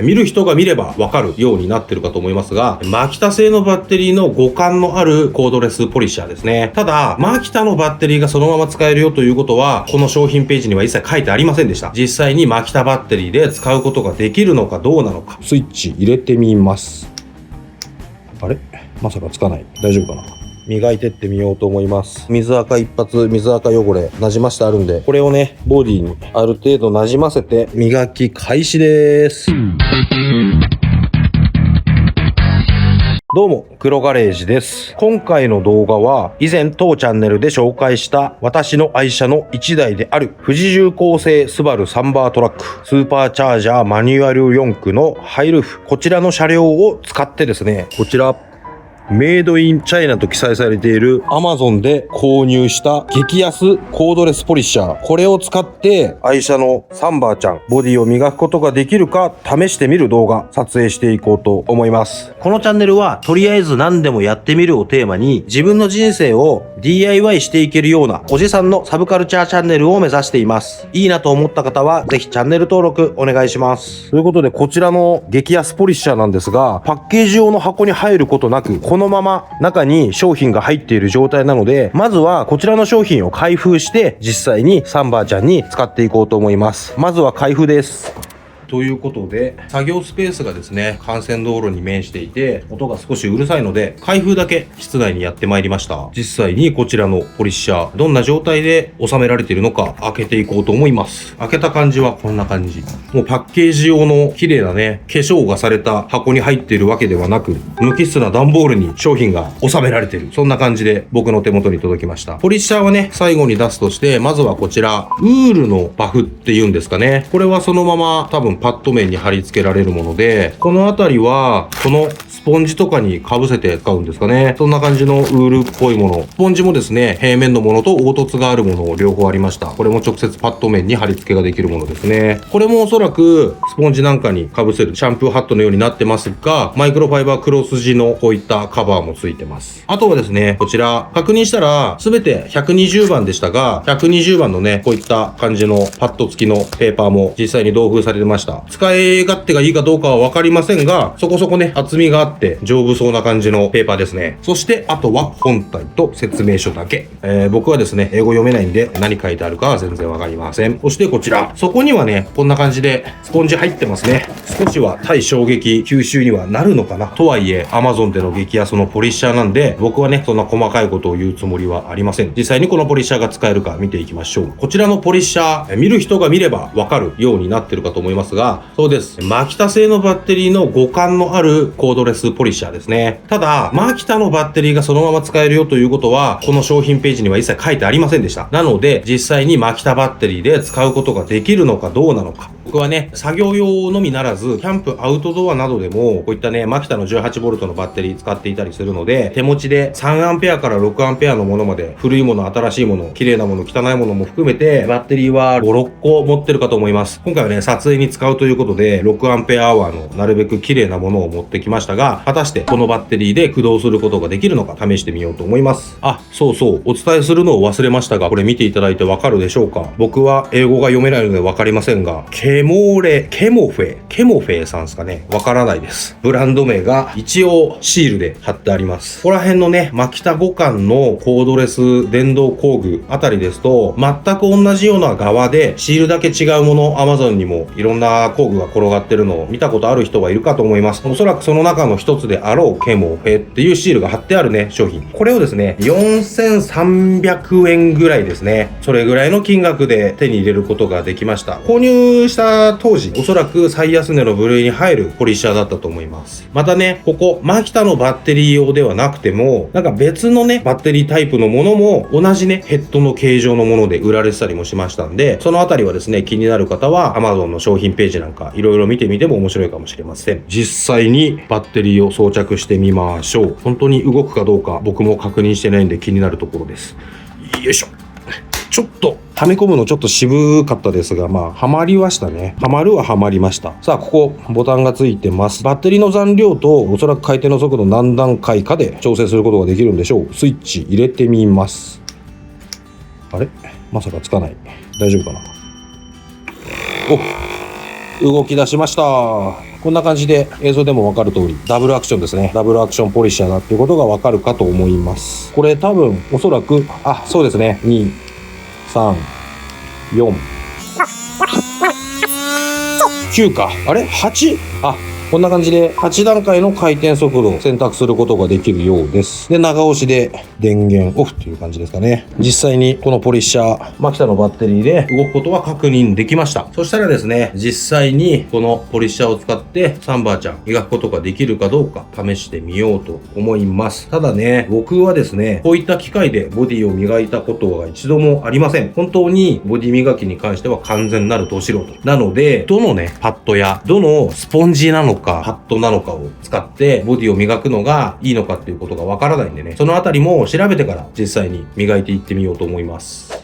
見る人が見ればわかるようになってるかと思いますが、マキタ製のバッテリーの互換のあるコードレスポリッシャーですね。ただ、マキタのバッテリーがそのまま使えるよということは、この商品ページには一切書いてありませんでした。実際にマキタバッテリーで使うことができるのかどうなのか。スイッチ入れてみます。あれ？まさかつかない。大丈夫かな？磨いてってみようと思います。水垢一発、水垢汚れ、なじましてあるんで、これをね、ボディにある程度なじませて、磨き開始です。どうも、黒ガレージです。今回の動画は、以前当チャンネルで紹介した私の愛車の1台である、富士重工製スバルサンバートラック、スーパーチャージャーマニュアル4駆のハイルーフ、こちらの車両を使ってですね、こちら、メイドインチャイナと記載されている Amazon で購入した激安コードレスポリッシャー。これを使って愛車のサンバーちゃん、ボディを磨くことができるか試してみる動画撮影していこうと思います。このチャンネルはとりあえず何でもやってみるをテーマに自分の人生を DIY していけるようなおじさんのサブカルチャーチャンネルを目指しています。いいなと思った方はぜひチャンネル登録お願いします。ということでこちらの激安ポリッシャーなんですが、パッケージ用の箱に入ることなくこのまま中に商品が入っている状態なので、まずはこちらの商品を開封して実際にサンバーちゃんに使っていこうと思います。まずは開封です。ということで、作業スペースがですね、幹線道路に面していて、音が少しうるさいので、開封だけ室内にやってまいりました。実際にこちらのポリッシャー、どんな状態で収められているのか開けていこうと思います。開けた感じはこんな感じ。もうパッケージ用の綺麗なね、化粧がされた箱に入っているわけではなく、無機質な段ボールに商品が収められている。そんな感じで僕の手元に届きました。ポリッシャーはね、最後に出すとして、まずはこちら、ウールのバフっていうんですかね。これはそのまま多分パッド面に貼り付けられるもので、この辺りはこのスポンジとかに被せて使うんですかね。そんな感じのウールっぽいもの。スポンジもですね、平面のものと凹凸があるものを両方ありました。これも直接パッド面に貼り付けができるものですね。これもおそらくスポンジなんかに被せるシャンプーハットのようになってますが、マイクロファイバークロス地のこういったカバーもついてます。あとはですね、こちら確認したら全て120番でしたが、120番のね、こういった感じのパッド付きのペーパーも実際に同封されてました。使い勝手がいいかどうかはわかりませんが、そこそこね、厚みがあって丈夫そうな感じのペーパーですね。そしてあとは本体と説明書だけ。僕はですね、英語読めないんで何書いてあるかは全然わかりません。そしてこちら、そこにはね、こんな感じでスポンジ入ってますね。少しは対衝撃吸収にはなるのかな。とはいえ、Amazon での激安のポリッシャーなんで、僕はね、そんな細かいことを言うつもりはありません。実際にこのポリッシャーが使えるか見ていきましょう。こちらのポリッシャー、見る人が見ればわかるようになってるかと思いますが、そうです。マキタ製のバッテリーの互換のあるコードレスポリッシャーですね。ただ、マキタのバッテリーがそのまま使えるよということは、この商品ページには一切書いてありませんでした。なので、実際にマキタバッテリーで使うことができるのかどうなのか。僕はね、作業用のみならず、キャンプアウトドアなどでも、こういったね、マキタの 18V のバッテリー使っていたりするので、手持ちで 3A から 6A のものまで、古いもの、新しいもの、綺麗なもの、汚いものも含めて、バッテリーは5、6個持ってるかと思います。今回はね、撮影に使うということで、6A のなるべく綺麗なものを持ってきましたが、果たしてこのバッテリーで駆動することができるのか試してみようと思います。あ、そうそう、お伝えするのを忘れましたが、これ見ていただいてわかるでしょうか？僕は英語が読めないのでわかりませんが、ケモフェさんですかね。わからないです。ブランド名が一応シールで貼ってあります。ここら辺のね、マキタ互換のコードレス電動工具あたりですと、全く同じような側でシールだけ違うもの、Amazon にもいろんな工具が転がってるのを見たことある人はいるかと思います。おそらくその中の一つであろうケモフェっていうシールが貼ってあるね、商品。これをですね、4300円ぐらいですね。それぐらいの金額で手に入れることができました。購入した当時、おそらく最安値の部類に入るポリッシャーだったと思います。またね、ここ、マキタのバッテリー用ではなくても、なんか別のね、バッテリータイプのものも同じね、ヘッドの形状のもので売られてたりもしましたんで、そのあたりはですね、気になる方は Amazon の商品ページなんかいろいろ見てみても面白いかもしれません。実際にバッテリーを装着してみましょう。本当に動くかどうか僕も確認してないんで気になるところです。よいしょ。ちょっとはめ込むのちょっと渋かったですが、はまりましたね。はまるははまりました。さあ、ここボタンがついてます。バッテリーの残量とおそらく回転の速度何段階かで調整することができるんでしょう。スイッチ入れてみます。あれ？まさかつかない。大丈夫かな？お、動き出しました。ここんな感じで映像でもわかる通り、ダブルアクションですね。ダブルアクションポリッシャーだっていうことがわかるかと思います。これ多分、おそらく、そうですね。2、3、4、9か。あれ ?8? こんな感じで8段階の回転速度を選択することができるようです。で、長押しで電源オフという感じですかね。実際にこのポリッシャー、マキタのバッテリーで動くことは確認できました。そしたらですね、実際にこのポリッシャーを使ってサンバーちゃん磨くことができるかどうか試してみようと思います。ただね、僕はですね、こういった機械でボディを磨いたことが一度もありません。本当にボディ磨きに関しては完全なるど素人。なので、どのね、パッドやどのスポンジなのかパッドなのかを使ってボディを磨くのがいいのかっていうことがわからないんでね、そのあたりも調べてから実際に磨いていってみようと思います。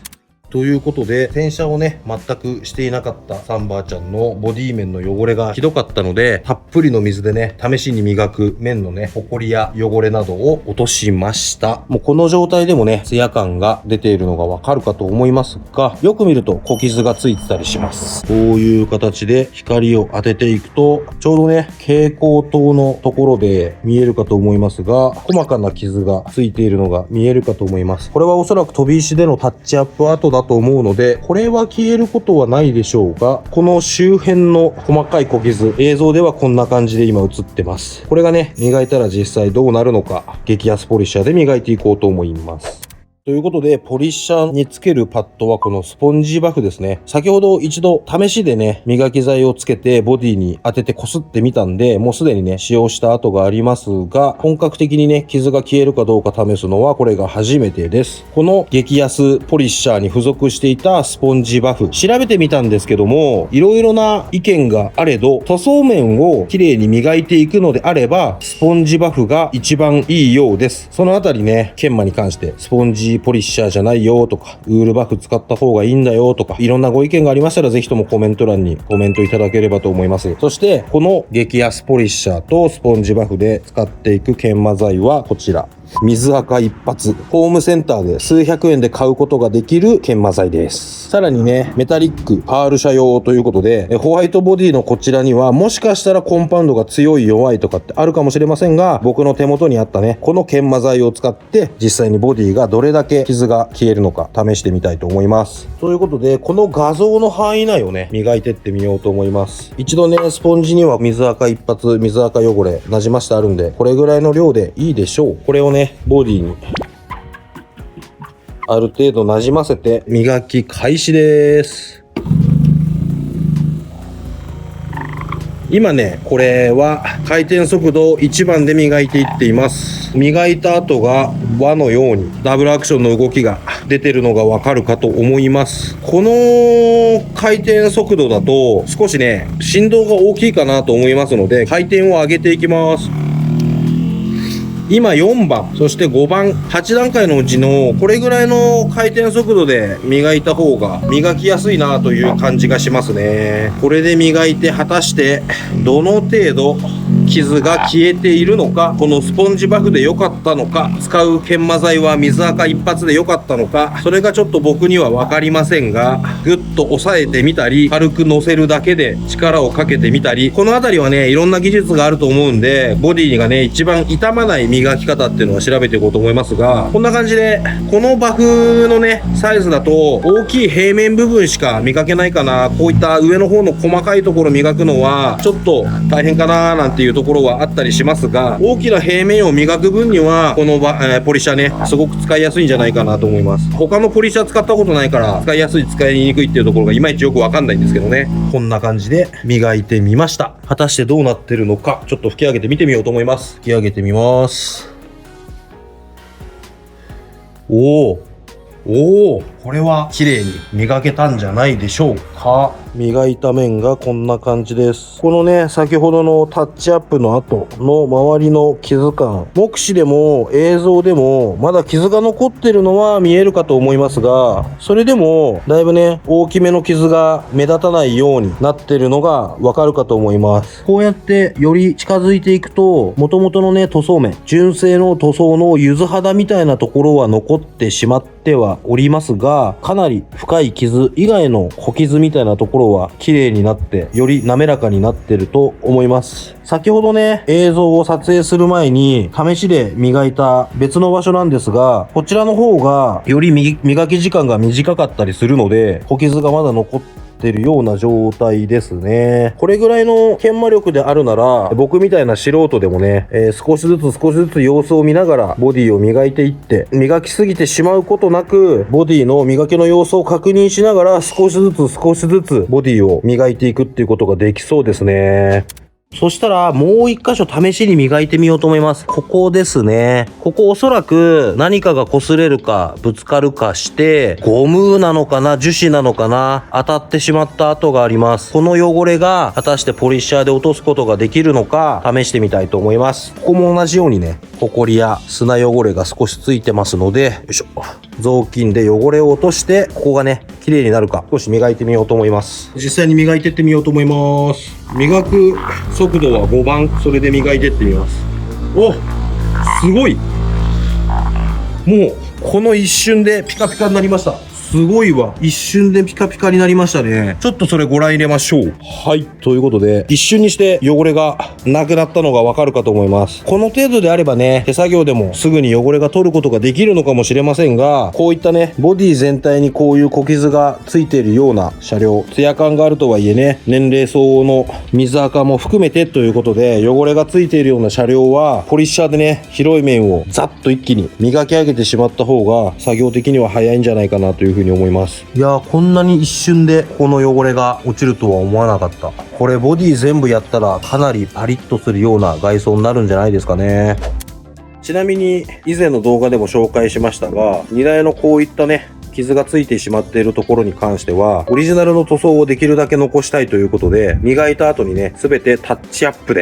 ということで、洗車をね、全くしていなかったサンバーちゃんのボディ面の汚れがひどかったので、たっぷりの水でね、試しに磨く面のね、ホコリや汚れなどを落としました。もうこの状態でもね、ツヤ感が出ているのがわかるかと思いますが、よく見ると小傷がついてたりします。こういう形で光を当てていくと、ちょうどね、蛍光灯のところで見えるかと思いますが、細かな傷がついているのが見えるかと思います。これはおそらく飛び石でのタッチアップ跡だと思うので、これは消えることはないでしょうが、この周辺の細かい小傷、映像ではこんな感じで今映ってます。これがね、磨いたら実際どうなるのか、激安ポリッシャーで磨いていこうと思います。ということで、ポリッシャーにつけるパッドはこのスポンジバフですね。先ほど一度試しでね、磨き剤をつけてボディに当てて擦ってみたんで、もうすでにね、使用した跡がありますが、本格的にね、傷が消えるかどうか試すのはこれが初めてです。この激安ポリッシャーに付属していたスポンジバフ、調べてみたんですけども、いろいろな意見があれど、塗装面をきれいに磨いていくのであれば、スポンジバフが一番いいようです。そのあたりね、研磨に関して、スポンジポリッシャーじゃないよとか、ウールバフ使った方がいいんだよとか、いろんなご意見がありましたら、ぜひともコメント欄にコメントいただければと思います。そして、この激安ポリッシャーとスポンジバフで使っていく研磨剤はこちら。水垢一発。ホームセンターで数百円で買うことができる研磨剤です。さらにね、メタリック、パール車用ということで、ホワイトボディのこちらには、もしかしたらコンパウンドが強い弱いとかってあるかもしれませんが、僕の手元にあったね、この研磨剤を使って、実際にボディがどれだけ傷が消えるのか試してみたいと思います。ということで、この画像の範囲内をね、磨いてってみようと思います。一度ね、スポンジには水垢一発、水垢汚れ、なじましてあるんで、これぐらいの量でいいでしょう。これをね、ボディにある程度なじませて磨き開始です。今ね、これは回転速度1番で磨いていっています。磨いた後が輪のようにダブルアクションの動きが出てるのがわかるかと思います。この回転速度だと少しね、振動が大きいかなと思いますので、回転を上げていきます。今4番、そして5番、8段階のうちのこれぐらいの回転速度で磨いた方が磨きやすいなという感じがしますね。これで磨いて果たしてどの程度傷が消えているのか、このスポンジバフで良かったのか、使う研磨剤は水垢一発で良かったのか、それがちょっと僕には分かりませんが、ぐっと押さえてみたり、軽く乗せるだけで力をかけてみたり、このあたりはね、いろんな技術があると思うんで、ボディがね、一番傷まない磨き方っていうのは調べていこうと思いますが、こんな感じで、このバフのね、サイズだと、大きい平面部分しか磨けないかな、こういった上の方の細かいところ磨くのは、ちょっと大変かななんていうところはあったりしますが、大きな平面を磨く分には、このポリッシャーね、すごく使いやすいんじゃないかなと思います。他のポリッシャー使ったことないから、使いやすい、使いにくいっていうところがいまいちよくわかんないんですけどね。こんな感じで磨いてみました。果たしてどうなってるのか、ちょっと吹き上げてみてみようと思います。吹き上げてみます。おお、これは綺麗に磨けたんじゃないでしょうか。磨いた面がこんな感じです。このね、先ほどのタッチアップの後の周りの傷感、目視でも映像でもまだ傷が残ってるのは見えるかと思いますが、それでもだいぶね、大きめの傷が目立たないようになってるのがわかるかと思います。こうやってより近づいていくと、元々のね、塗装面、純正の塗装の柚子肌みたいなところは残ってしまってはおりますが、かなり深い傷以外の小傷みたいなところろは綺麗になって、より滑らかになってると思います。先ほどね、映像を撮影する前に試しで磨いた別の場所なんですが、こちらの方がより磨き時間が短かったりするので、小傷がまだ残ってるような状態ですね。これぐらいの研磨力であるなら、僕みたいな素人でもね、少しずつ様子を見ながらボディを磨いていって、磨きすぎてしまうことなく、ボディの磨きの様子を確認しながら少しずつボディを磨いていくっていうことができそうですね。そしたら、もう一箇所試しに磨いてみようと思います。ここですね。ここおそらく何かが擦れるかぶつかるかして、ゴムなのかな樹脂なのかな当たってしまった跡があります。この汚れが果たしてポリッシャーで落とすことができるのか試してみたいと思います。ここも同じようにね、ホコリや砂汚れが少しついてますので、よいしょ。雑巾で汚れを落として、ここがね、綺麗になるか少し磨いてみようと思います。実際に磨いてってみようと思います。磨く速度は5番、それで磨いてってみます。お、すごい。もうこの一瞬でピカピカになりました。すごいわ。一瞬でピカピカになりましたね。ちょっとそれご覧入れましょう。はい。ということで、一瞬にして汚れがなくなったのがわかるかと思います。この程度であればね、手作業でもすぐに汚れが取ることができるのかもしれませんが、こういったね、ボディ全体にこういう小傷がついているような車両、ツヤ感があるとはいえね、年齢相応の水垢も含めてということで、汚れがついているような車両は、ポリッシャーでね、広い面をザッと一気に磨き上げてしまった方が、作業的には早いんじゃないかなというふうに思います。いやー、こんなに一瞬でこの汚れが落ちるとは思わなかった。これボディ全部やったらかなりパリッとするような外装になるんじゃないですかね。ちなみに以前の動画でも紹介しましたが、荷台のこういったね、傷がついてしまっているところに関しては、オリジナルの塗装をできるだけ残したいということで、磨いた後にね、すべてタッチアップ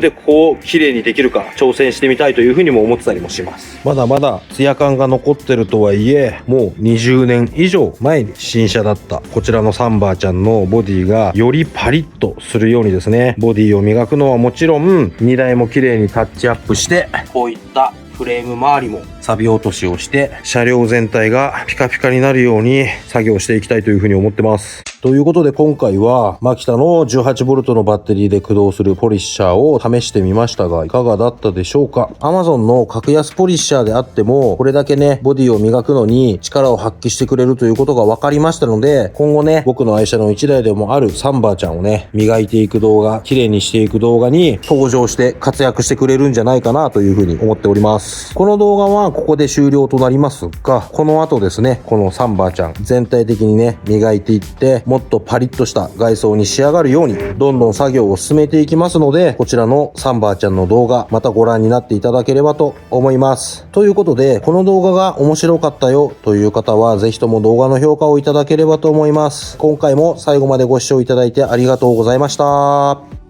でこう綺麗にできるか挑戦してみたいというふうにも思ってたりもします。まだまだツヤ感が残ってるとはいえ、もう20年以上前に新車だったこちらのサンバーちゃんのボディがよりパリッとするようにですね、ボディを磨くのはもちろん、荷台も綺麗にタッチアップして、こういったフレーム周りも錆落としをして、車両全体がピカピカになるように作業していきたいというふうに思ってます。ということで今回はマキタの 18V のバッテリーで駆動するポリッシャーを試してみましたがいかがだったでしょうか。 Amazon の格安ポリッシャーであってもこれだけねボディを磨くのに力を発揮してくれるということが分かりましたので、今後ね僕の愛車の1台でもあるサンバーちゃんをね磨いていく動画、綺麗にしていく動画に登場して活躍してくれるんじゃないかなというふうに思っております。この動画はここで終了となりますが、この後ですねこのサンバーちゃん全体的にね磨いていってもっとパリッとした外装に仕上がるようにどんどん作業を進めていきますので、こちらのサンバーちゃんの動画またご覧になっていただければと思います。ということでこの動画が面白かったよという方はぜひとも動画の評価をいただければと思います。今回も最後までご視聴いただいてありがとうございました。